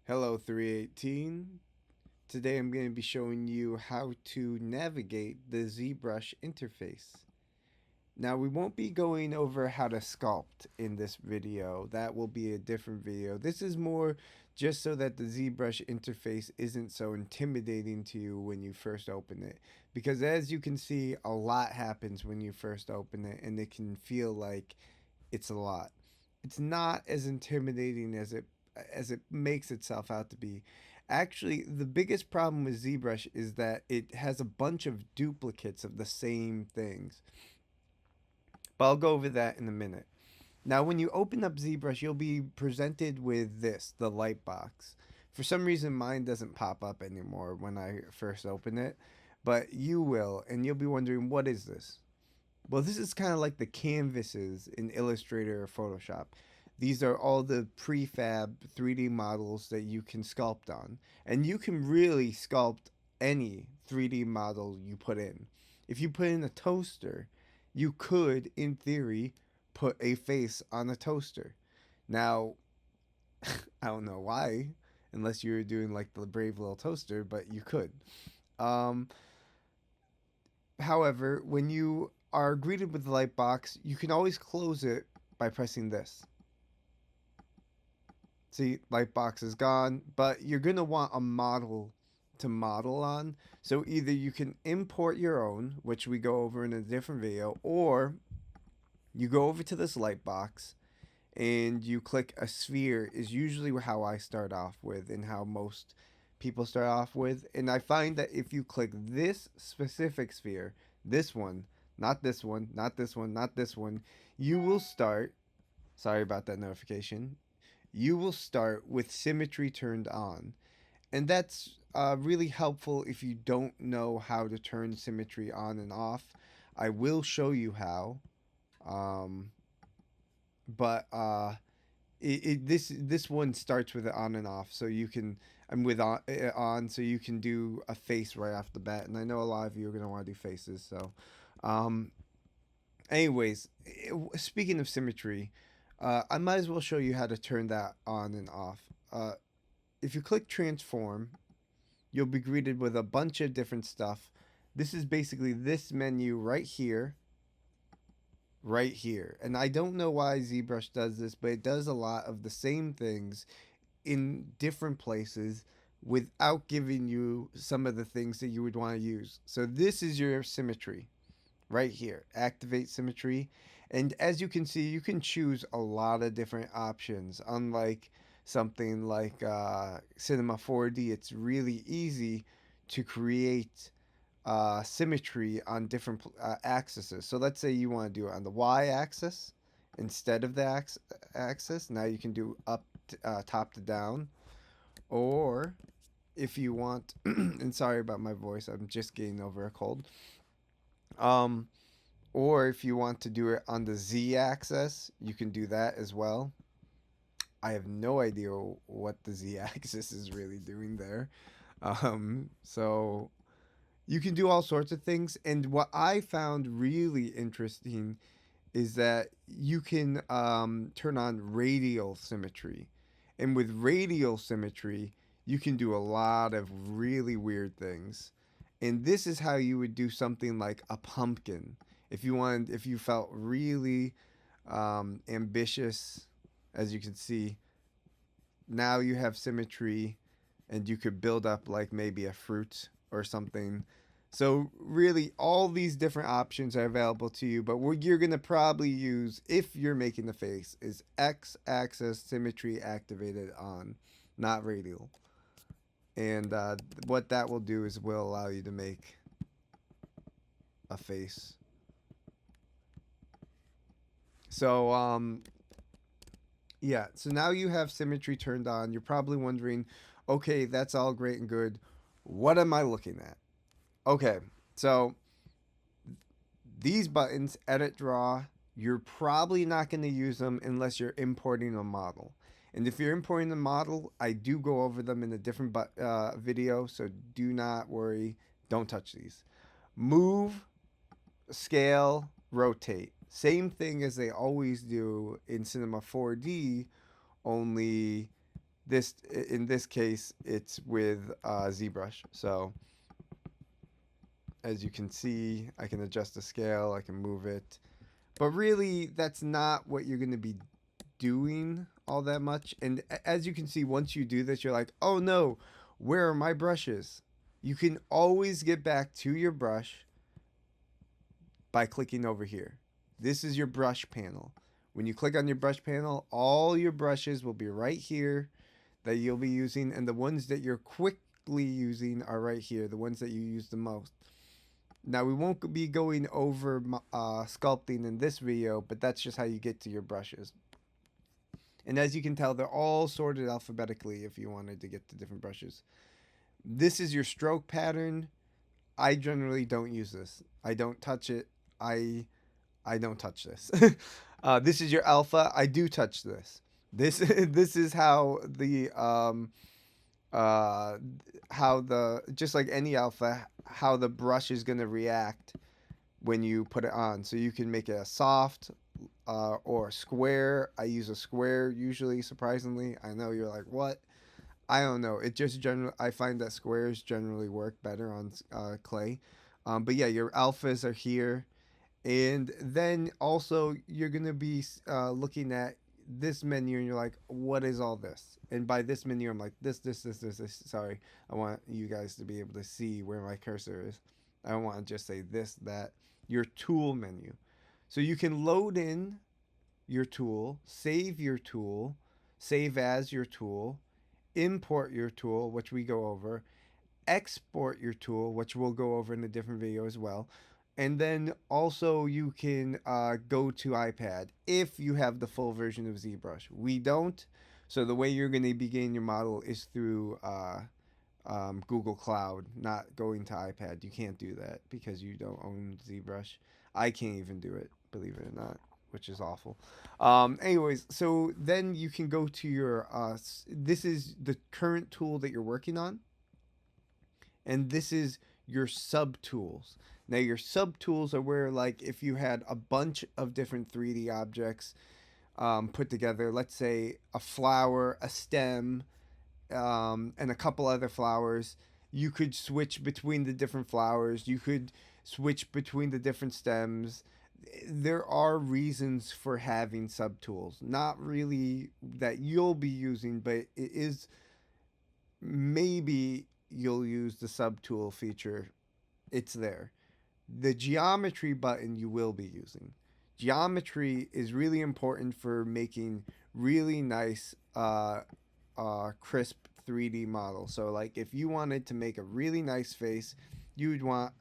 Hello 318. Today I'm going to be showing you how to navigate the ZBrush interface. Now we won't be going over how to sculpt in this video. That will be a different video. This is more just so that the ZBrush interface isn't so intimidating to you when you first open it. Because as you can see, a lot happens when you first open it and it can feel like it's a lot. It's not as intimidating as it makes itself out to be. Actually, the biggest problem with ZBrush is that it has a bunch of duplicates of the same things. But I'll go over that in a minute. Now, when you open up ZBrush, you'll be presented with this, the light box. For some reason, mine doesn't pop up anymore when I first open it, but you will, and you'll be wondering, what is this? Well, this is kind of like the canvases in Illustrator or Photoshop. These are all the prefab 3D models that you can sculpt on. And you can really sculpt any 3D model you put in. If you put in a toaster, you could, in theory, put a face on a toaster. Now, I don't know why, unless you were doing like the brave little toaster, but you could. Um, However, when you are greeted with the light box, you can always close it by pressing this. See, light box is gone, but you're going to want a model to model on. So either you can import your own, which we go over in a different video, or you go over to this light box and you click a sphere is usually how I start off with and how most people start off with. And I find that if you click this specific sphere, this one, not this one, not this one, not this one, you will start, sorry about that notification, you will start with symmetry turned on. And that's really helpful if you don't know how to turn symmetry on and off. I will show you how. Um, but this one starts with it on and off, so you can I'm with on, so you can do a face right off the bat. And I know a lot of you are gonna want to do faces. So, um, anyways, speaking of symmetry, I might as well show you how to turn that on and off. If you click transform, you'll be greeted with a bunch of different stuff. This is basically this menu right here. And I don't know why ZBrush does this, but it does a lot of the same things in different places without giving you some of the things that you would want to use. So this is your symmetry right here. Activate symmetry. And as you can see, you can choose a lot of different options. Unlike something like Cinema 4D, it's really easy to create symmetry on different axes. So let's say you want to do it on the y-axis instead of the axis. Now you can do up, top to down, or if you want, and sorry about my voice, I'm just getting over a cold. Um, or if you want to do it on the z-axis, you can do that as well. I have no idea what the z-axis is really doing there. So you can do all sorts of things. And what I found really interesting is that you can turn on radial symmetry. And with radial symmetry, you can do a lot of really weird things. And this is how you would do something like a pumpkin. If you felt really ambitious, as you can see, now you have symmetry and you could build up like maybe a fruit or something. So really, all these different options are available to you. But what you're gonna probably use if you're making the face is X-axis symmetry activated on, not radial. And what that will do is will allow you to make a face. So yeah. So now you have symmetry turned on. You're probably wondering, okay, that's all great and good. What am I looking at? Okay, so these buttons, edit, draw, you're probably not going to use them unless you're importing a model. And if you're importing a model, I do go over them in a different video, so do not worry. Don't touch these. Move, scale, rotate. Same thing as they always do in Cinema 4D, only This in this case, it's with ZBrush. So as you can see, I can adjust the scale, I can move it. But really, that's not what you're going to be doing all that much. And as you can see, once you do this, you're like, oh no, where are my brushes? You can always get back to your brush by clicking over here. This is your brush panel. When you click on your brush panel, all your brushes will be right here that you'll be using, and the ones that you're quickly using are right here, the ones that you use the most. Now, we won't be going over sculpting in this video, but that's just how you get to your brushes. And as you can tell, they're all sorted alphabetically if you wanted to get to different brushes. This is your stroke pattern. I generally don't use this. I don't touch it. I don't touch this. This is your alpha. I do touch this. This is uh how the just like any alpha, how the brush is gonna react when you put it on. So you can make it a soft or a square. I use a square usually. Surprisingly, I know you're like, what? I don't know. It just generally, I find that squares generally work better on clay. But yeah, your alphas are here. And then also you're gonna be looking at this menu, and you're like, "What is all this?" And by this menu, I'm like, "This." Sorry, I want you guys to be able to see where my cursor is. I don't want to just say this, that. Your tool menu, so you can load in your tool, save your tool, save as your tool, import your tool, which we go over, export your tool, which we'll go over in a different video as well. And then also you can go to iPad if you have the full version of ZBrush. We don't. So the way you're going to be getting your model is through Google Cloud, not going to iPad. You can't do that because you don't own ZBrush. I can't even do it, believe it or not, which is awful. Anyways, so then you can go to your, this is the current tool that you're working on. And this is your sub tools. Now, your sub tools are where, like, if you had a bunch of different 3D objects put together, let's say a flower, a stem, and a couple other flowers, you could switch between the different flowers. You could switch between the different stems. There are reasons for having sub tools. Not really that you'll be using, but it is maybe you'll use the subtool feature. It's there. The geometry button you will be using. Geometry is really important for making really nice, crisp 3D models. So, like, if you wanted to make a really nice face, you would want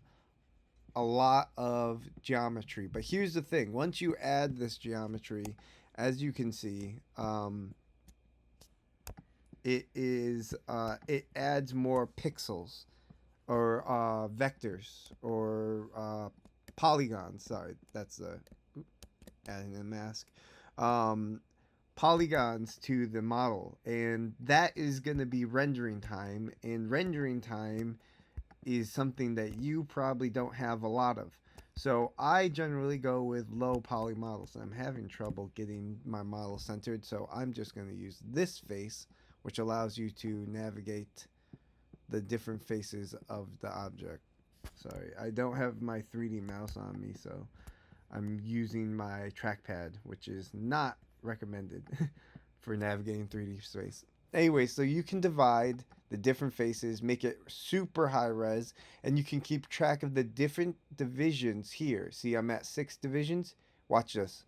a lot of geometry. But here's the thing: once you add this geometry, as you can see, it adds more pixels or vectors or polygons. Sorry, that's adding a mask. Um, Polygons to the model, and that is going to be rendering time. And rendering time is something that you probably don't have a lot of. So I generally go with low poly models. I'm having trouble getting my model centered, so I'm just going to use this face, which allows you to navigate the different faces of the object. Sorry, I don't have my 3D mouse on me, so I'm using my trackpad, which is not recommended for navigating 3D space. Anyway, so you can divide the different faces, make it super high res, and you can keep track of the different divisions here. See, I'm at 6 divisions. Watch this.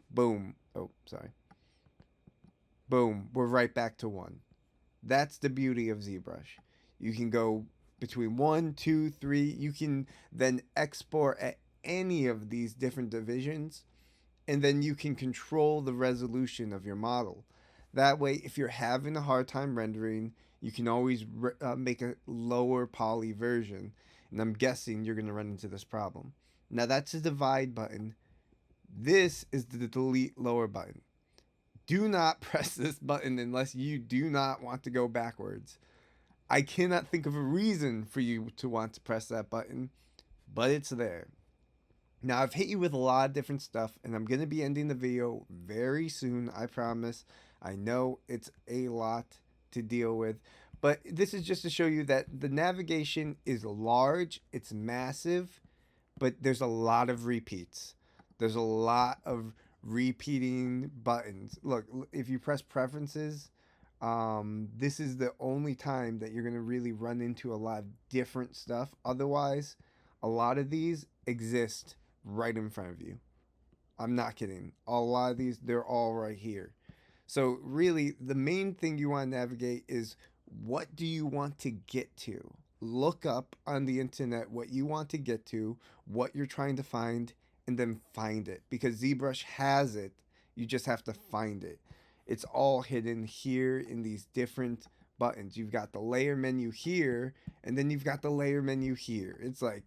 Boom. Oh, sorry. Boom. We're right back to 1. That's the beauty of ZBrush. You can go between 1, 2, 3. You can then export at any of these different divisions, and then you can control the resolution of your model. That way, if you're having a hard time rendering, you can always make a lower poly version. And I'm guessing you're going to run into this problem. Now, that's the divide button. This is the delete lower button. Do not press this button unless you do not want to go backwards. I cannot think of a reason for you to want to press that button, but it's there. Now, I've hit you with a lot of different stuff, and I'm going to be ending the video very soon, I promise. I know it's a lot, to deal with. But this is just to show you that the navigation is large, it's massive, but there's a lot of repeats. There's a lot of repeating buttons. Look, if you press preferences, this is the only time that you're going to really run into a lot of different stuff. Otherwise, a lot of these exist right in front of you. I'm not kidding. A lot of these, they're all right here. So, really, the main thing you want to navigate is what do you want to get to? Look up on the internet what you want to get to, what you're trying to find, and then find it. Because ZBrush has it, you just have to find it. It's all hidden here in these different buttons. You've got the layer menu here, and then you've got the layer menu here. It's like,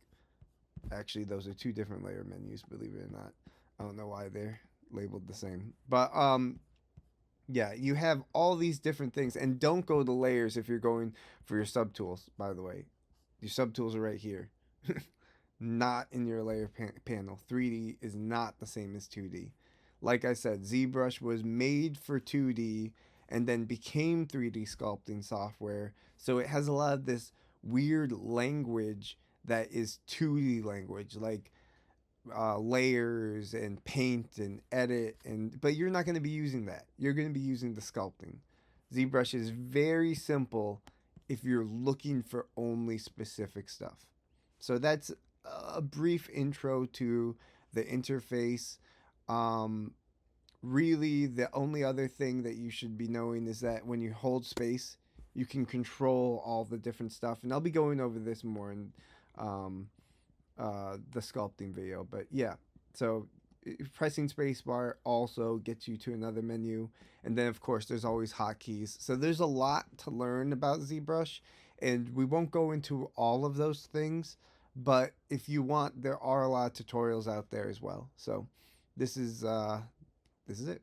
actually, those are two different layer menus, believe it or not. I don't know why they're labeled the same. But yeah, you have all these different things, and don't go to layers if you're going for your subtools, by the way. Your subtools are right here. Not in your layer panel. 3D is not the same as 2D. Like I said, ZBrush was made for 2D and then became 3D sculpting software. So it has a lot of this weird language that is 2D language, like layers and paint and edit, and but you're not going to be using that. You're going to be using the sculpting. ZBrush is very simple if you're looking for only specific stuff. So that's a brief intro to the interface. Um, Really, the only other thing that you should be knowing is that when you hold space, you can control all the different stuff. And I'll be going over this more in um, the sculpting video. But yeah, so pressing spacebar also gets you to another menu. And then, of course, there's always hotkeys. So there's a lot to learn about ZBrush. And we won't go into all of those things. But if you want, there are a lot of tutorials out there as well. So this is it.